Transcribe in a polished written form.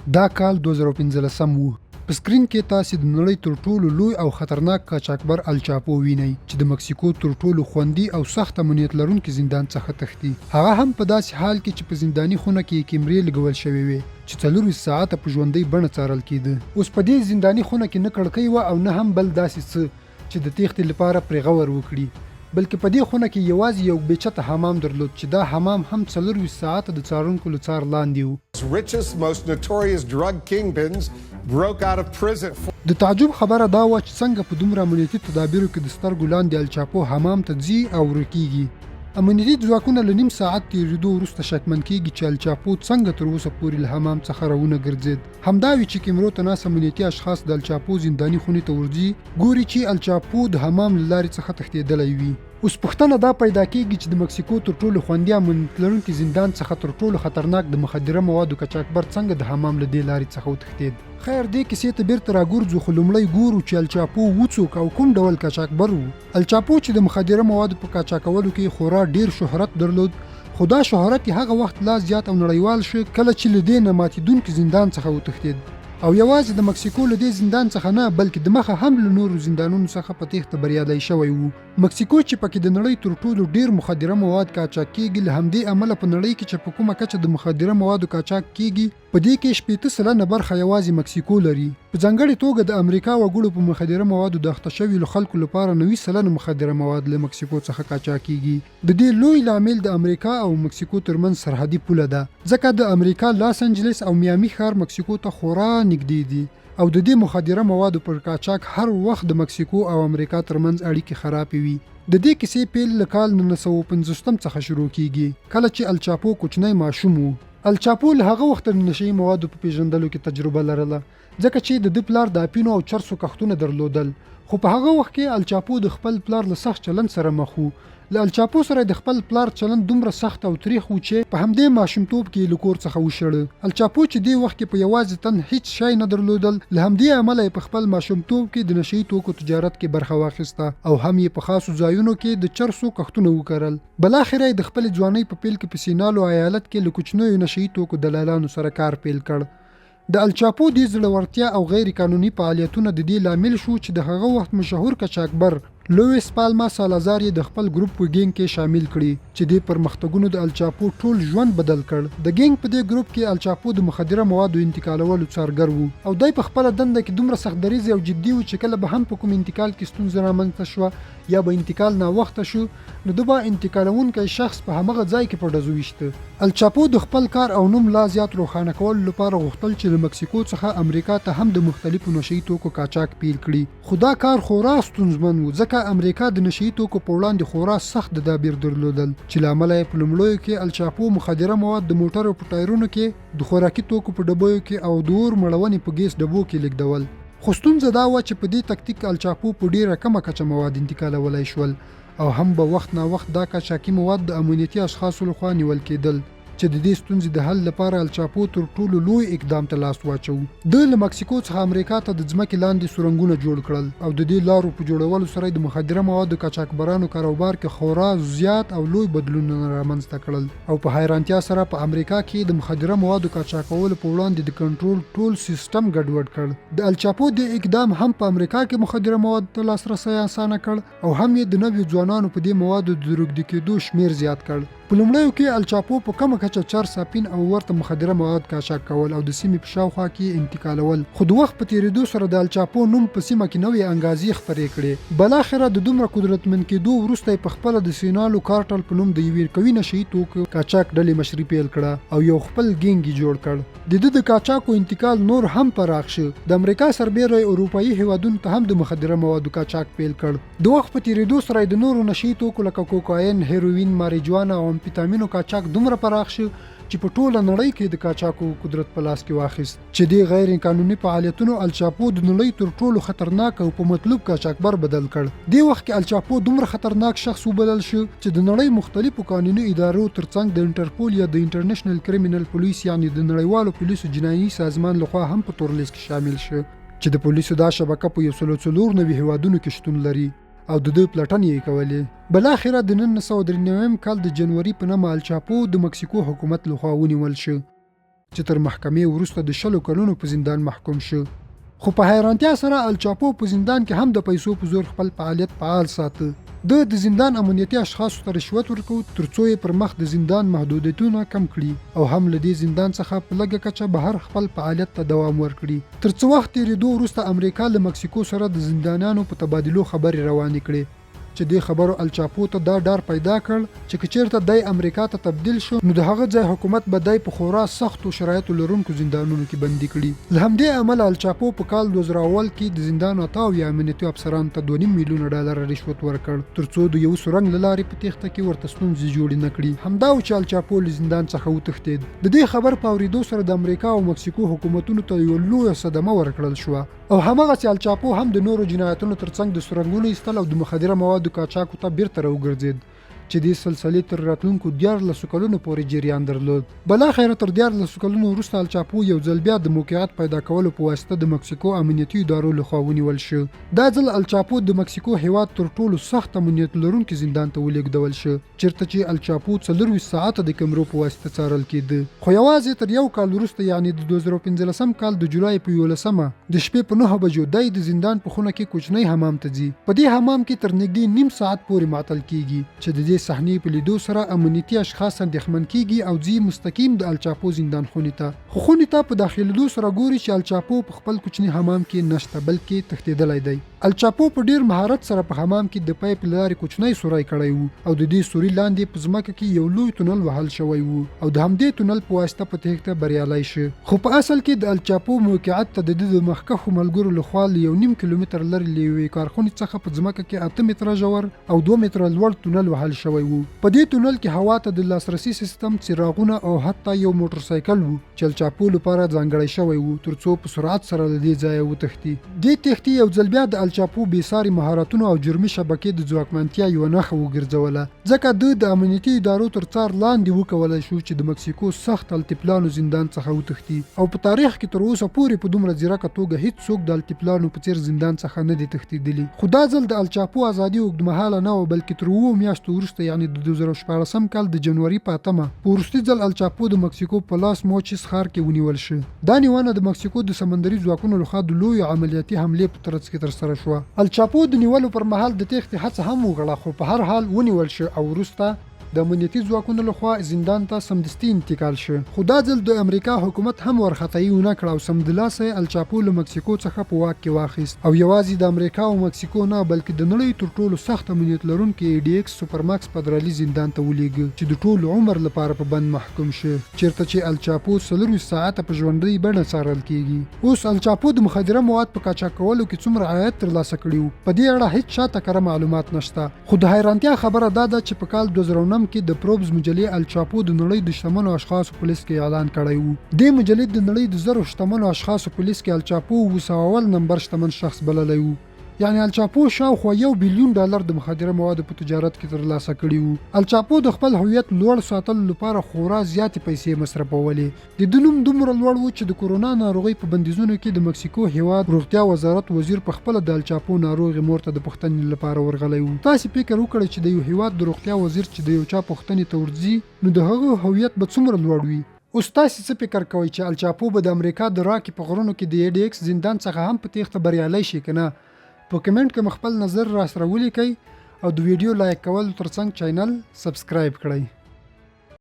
دا کال 2015 وو. په سکرین کې تاسو د نړۍ تر ټولو لوی او خطرناک قاچاقبر الچاپو وینئ چې د مکسیکو تر ټولو خوندي او سخت امنیت لرونکي زندان څخه تښتي. هغه هم په داسې حال کې چې په زنداني خونه کې کیمرې لګول شوې وي چې 24 ساعته په ژوندۍ بڼه څارل کېده. اوس په دې زنداني خونه کې نه کړکۍ وه او نه هم بل داسې څه چې د تېښتې لپاره پرې غور وکړي، بلکې په دې خونه کې یوازې یو بېچته حمام درلود چې دا حمام هم 24 ساعته د څارونکو له څار لاندې و. Richest, most notorious drug kingpins broke out of prison. د تعجب خبره دا وه چې څنګه په دومره امنیتي تدابیرو کې د سترګو لاندې الچاپو حمام ته ځي او ورکیږي. امنیتي ځواکونه له نیم ساعت تېرېدو وروسته شکمن کېږي چې الچاپو څنګه تر اوسه پورې له حمام څخه راونه ګرځېد. همدا وي چې کیمرو ته ناست امنیتي اشخاص د الچاپو زنداني خونې ته ورځي، ګوري چې الچاپو د حمام له لارې څخه تښتېدلی وي. اوس پوښتنه دا پیدا کېږي چې د مکسیکو تر ټولو خوندي امنیت لرونکي زندان څخه تر ټولو خطرناک د مخدره موادو قاچاقبر څنګه د حمام له دې لارې څخه وتښتېد. خیر دې کیسې ته بیرته راګرځو، خو لومړی ګورو چې الچاپو و څوک او کوم ډول قاچاقبر و. الچاپو چې د مخدره موادو په قاچاقولو کې خورا ډیر شهرت درلود، خو دا شهرت یې هغه وخت لا زیات او نړیوال شو کله چې له دې نه ماتېدونکي زندان څخه وتښتېد، او یوازې د مکسیکو له دې زندان څخه نه بلکې د مخه هم له نورو زندانونو څخه په تېښته بریالی شوی وو. مکسیکو چې پکې د نړۍ تر ټولو ډیر مخدره مواد قاچاق کېږي، له همدې امله په نړۍ کې چې په کومه کچه د مخدره موادو قاچاق کېږي په دې کې 80% برخه یوازې مکسیکو لري. په ځانګړې توګه د امریکا وګړو په مخدره موادو د اخته شویو خلکو لپاره 90% مخدره مواد له مکسیکو څخه قاچاق کېږي. د دې لوی لامل د امریکا او مکسیکو ترمنځ سرحدي پوله ده، ځکه د امریکا لاس انجلس او میامي ښار مکسیکو ته خورا نږدې دي، او د دې مخدره موادو پر قاچاق هر وخت د مکسیکو او امریکا ترمنځ اړیکې خرابې وي. د دې کیسې پیل له کال 1950 څخه شروع کیږي، کله چې الچاپو کوچنی ماشوم و. الچاپو له هغه وخته د نشهیي موادو په پیژندلو کې تجربه لرله، ځکه چې د ده پلار د اپینو او چرسو کښتونه درلودل. خو په هغه وخت کې الچاپو د خپل پلار له سخت چلند سره مخ و. له الچاپو سره د خپل پلار چلند دومره سخت او تریخ و چې په همدې ماشومتوب کې له کور څخه وشړه. الچاپو چې دې وخت کې په یوازې تن هیڅ شی نه درلودل، له همدې امله یې په خپل ماشومتوب کې د نشهیي توکو تجارت کې برخه واخیسته او هم یې په خاصو ځایونو کې د چرسو کښتونه وکرل. بلاخره یې د خپلې ځوانۍ په پیل کې په سینالو ایالت کې له کوچنیو نشهیي توکو دلالانو سره کار پیل کړ. د الچاپو دې زړورتیا او غیر قانوني فعالیتونه د دې لامل شو چې د هغه وخت مشهور قاچاقبر لویس پالما سالازار یې د خپل ګروپ په ګینګ کې شامل کړي چې د پرمختګونو د الچاپو ټول ژوند بدل کړ. د ګینګ په دې ګروپ کې الچاپو د مخدره موادو انتقالولو څارګر وو، او دای په خپله دنده کې دومره سخت دریځ او جدي و چې کله به هم په کوم انتقال کې ستونزه رامنځته شوه یا به انتقال ناوخته شو، نو ده به انتقالونکی شخص په همغه ځای کې په ډزو ویشته. الچاپو د خپل کار او نوم لا زیات روښانه کولو لپاره غوښتل چې له مکسیکو څخه امریکا ته هم د مختلفو نشهیي توکو قاچاق پیل کړي، خو دا کار خورا ستونزمن و، ځکه امریکا د نشهیي توکو په وړاندې خورا سخت تدابیر درلودل چې له امله یې په لومړیو کې الچاپو مخدره مواد د موټرو په ټایرونو کې، د خوراکي توکو په ډبیو کې او د اور مړونې په ګیس ډبو کې لیږدول. خو ستونزه دا وه چې په دې تکتیک الچاپو په ډیره کمه کچه مواد انتقالولی شول، او هم به وخت نا وخت دا قاچاقي مواد د امنیتي اشخاصو لخوا نیول کېدل چې د دې ستونزې د حل لپاره الچاپو تر ټولو لوی اقدام ته لاس واچو. د له مکسیکو څخه امریکا ته د ځمکې لاندې سرنګونه جوړ کړل، او د دې لارو په جوړولو سره د مخدره موادو قاچاقبرانو کاروبار کې خورا زیات او لوی بدلونونه رامنځته کړل، او په حیرانتیا سره په امریکا کې د مخدره موادو قاچاقولو په وړاندې د کنټرول ټول سیستم ګډوډ کړ. د الچاپو د اقدام هم په امریکا کې مخدره موادو ته لاسرسی اسانه کړ، او هم یې د نویو ځوانانو په دې موادو د روږدي کېدو شمیر زیات کړ. په لومړیو کې الچاپو په کمه کچه چرس، اپین او ورته مخدره مواد قاچاق کول او د سیمې په شاوخوا کې انتقالول، خو د وخت په تېرېدو سره د الچاپو نوم په سیمه کې نوې انګازې خپرې کړې. بلاخره د دومره قدرتمن کېدو وروسته یې په خپله د سینالو کارټل په نوم د یوې قوي نشهیي توکو قاچاق ډلې مشري پیل کړه او یو خپل ګینګ یې جوړ کړ. د ده د قاچاقو انتقال نور هم پراخ شو. د امریکا سربیره اروپایي هیوادونو ته هم د مخدره موادو قاچاق پیل کړ. د وخت په تېرېدو سره د نورو نشهیي توکو لکه کوکاین، هیروین، ماریجوانا او امفیتامینو قاچاق دومره پراخ شو چې په ټوله نړۍ کې د قاچاقو قدرت په لاس کې واخیست، چې دې غیر قانوني فعالیتونو الچاپو د نړۍ تر ټولو خطرناک او په مطلوب قاچاقبر بدل کړ. دې وخت کې الچاپو دومره خطرناک شخص وبلل شو چې د نړۍ مختلفو قانوني ادارو ترڅنګ د انټرپول یا د انټرنیشنل کریمینل پولیس یعنی د نړیوالو پولیسو جنایي سازمان لخوا هم په تور لیست کې شامل شو، چې د پولیسو دا شبکه په 194 هیوادونو کې شتون لري او د دوی پلټنې یې کولې. بلاخره د 1993 کال د جنوري په نامه الچاپو د مکسیکو حکومت لخوا ونیول شو. چې تر محکمې وروسته د 20 کلونو په زندان محکوم شو. خو په حیرانتیا سره الچاپو په زندان کې هم د پیسو په زور خپل فعالیت فعال ساته. د زندان امنیتي اشخاصو ته رشوت ورکو ترڅو یې پر مخ د زندان محدودیتونه کم کړي او هم له دې زندان څخه په لږه کچه بهر خپل فعالیت ته دوام ورکړي. تر څو وخت تېرېدو وروسته امریکا له مکسیکو سره د زندانیانو په تبادلو خبرې روانې کړې چې دې خبرو الچاپو ته دا ډار پیدا کړ چې که چېرته دی امریکا ته تبدیل شو نو د هغه ځای حکومت به دی په خورا سختو شرایطو لرونکو زندانونو کې بندي کړي. له همدې امله الچاپو په کال 2000 کې د زندان اتاو یا امنیتي افسرانو ته $2.5 میلیونه رشوت ورکړ ترڅو د یو سرنګ له لارې په تېښته کې ورته ستونزې جوړې نه کړي. همدا و چې الچاپو له زندان څخه وتښتېد. د دې خبر په اورېدو سره د امریکا او مکسیکو حکومتونو ته یوه لویه صدمه ورکړل شوه او همغسې الچاپو هم د نورو جنایتونو ترڅنګ د سرنګونو ایستل او د مخدره موادو قاچاقو ته بیرته راوګرځېد چې دې سلسلې تر راتلونکو 14 کلونو پورې جریان درلود. بلاخره تر 14 کلونو وروسته الچاپو یو ځل بیا د موقعیت پیدا کولو په واسطه د مکسیکو امنیتي ادارو لخوا ونیول شو. دا ځل الچاپو د مکسیکو هیواد تر ټولو سخت امنیت لرونکي زندان ته ولېږدول شو چیرته چې الچاپو 24 ساعته د کیمرو په واسطه څارل کېده. خو یوازې تر یو کال وروسته یعنی د 2015 کال د جولای په 11 د شپې په 9 بجو دی د زندان په خونه کې کوچنی حمام ته ځي. په دې حمام کې تر نږدې نیم ساعت پورې معطل کېږي چې د دې صحنې په لیدو سره امنیتي اشخاص اندېښمن کېږي او ځي مستقیم د الچاپو زندان خونې ته. خو خونې ته په داخلېدو سره ګوري چې الچاپو په خپل کوچني حمام کې نشته بلکې تښتېدلی دی. الچاپو په ډیر مهارت سره په حمام کې د پایپ له لارې کوچنی سوری کړی وو او د دې سوري لاندې په ځمکه کې یو لوی تونل وهل شوی وو او د همدې تونل په واسطه په تېښته بریالی شو. خو په اصل کې د الچاپو موقعیت ته د مخکښو ملګرو لخوا له 1.5 کیلومتر لرې له یوې کارخونې څخه په ځمکه کې 8 متره ژور او 2 متره لوړ تونل وهل شوی وو. په دې تونل کې هوا ته د لاسرسي سیستم، څراغونه او حتی یو موټر سایکل وو چې الچاپو لپاره ځانګړی شوی وو ترڅو په سرعت سره له دې ځایه وتښتي. دې تښتي یو ځل بیا د الچاپو بېساري مهارتونو او جرمي شبکې د ځواکمنتیا یوه نښه وګرځوله ځکه د امنیتي ادارو تر څار لاندې وکولی شو چې د مکسیکو سخت التپلانو زندان څخه وتښتي او په تاریخ کې تر اوسه پورې په دومره ځیرکه توګه هیڅوک د التپلانو په څیر زندان څخه نه دي تښتېدلي. خو دا ځل د الچاپو ازادي اوږدمهاله نه وه بلکې تر 7 میاشتو وروسته یعنې د 2014 کال د جنوري په 8 په وروستي ځل الچاپو د مکسیکو په لاس موچس ښار کې ونیول شو. دا نیونه د مکسیکو د سمندري ځواکونو لخوا د لویو عملیاتي حملې په ترڅ کې ترسره شوه. الچاپو د نیولو پر مهال د تېښتې هڅه هم وکړه خو په هر حال ونیول شو او وروسته د امنیتي ځواکونو لخوا زندان ته سمدستي انتقال شو. خو دا ځل د امریکا حکومت هم ورخطایي ونه کړه او سمدلاسه الچاپو له مکسیکو څخه په واک کې واخیست او یوازې د امریکا او مکسیکو نه بلکې د نړۍ تر ټولو سخت امنیت لرونکي ADX سوپرماکس فدرالي زندان ته ولېږه چې د ټول عمر لپاره په بند محکوم شو چیرته چې الچاپو 24 ساعته په ژوندۍ بڼه څارل کېږي. اوس الچاپو د مخدره مواد په قاچاق کولو کې څومره عاید ترلاسه کړي وو په دې اړه هیڅ چاته کره معلومات نشته. خو د حیرانتیا خبره دا ده چې په کال 2009 کې د پروبز مجلې الچاپو د نړۍ د شتمنو اشخاصو په لیست کې اعلان کړی وو. دې مجلې د نړۍ د 1000 شتمنو اشخاصو په لیست کې الچاپو 201 نمبر شتمن شخص بللی وو. یعنی الچاپو شاوخوا $1 بلیون د مخدره موادو په تجارت کې ترلاسه کړي وو. الچاپو د خپل هویت لوړ ساتلو لپاره خورا زیاتې پیسې مصرفولې. د ده نوم دومره لوړ و چې د کورونا ناروغۍ په بندیزونو کې د مکسیکو هیواد روغتیا وزارت وزیر په خپله د الچاپو ناروغې مور ته د پوښتنې لپاره ورغلی وو. تاسې فکر وکړئ چې د یو هیواد د روغتیا وزیر چې د یو چا پوښتنې ته ورځي نو د هغه هویت به څومره لوړ وي. اوس تاسې څه فکر کوئ چې الچاپو به د امریکا د راکي په غرونو کې د ADX زندان څخه هم په تېښته بریالی شي که نه؟ په کمنټ کې خپل نظر را سره ولیکئ او د ویډیو لایک کولو ترڅنګ چینل سبسکرایب کړئ.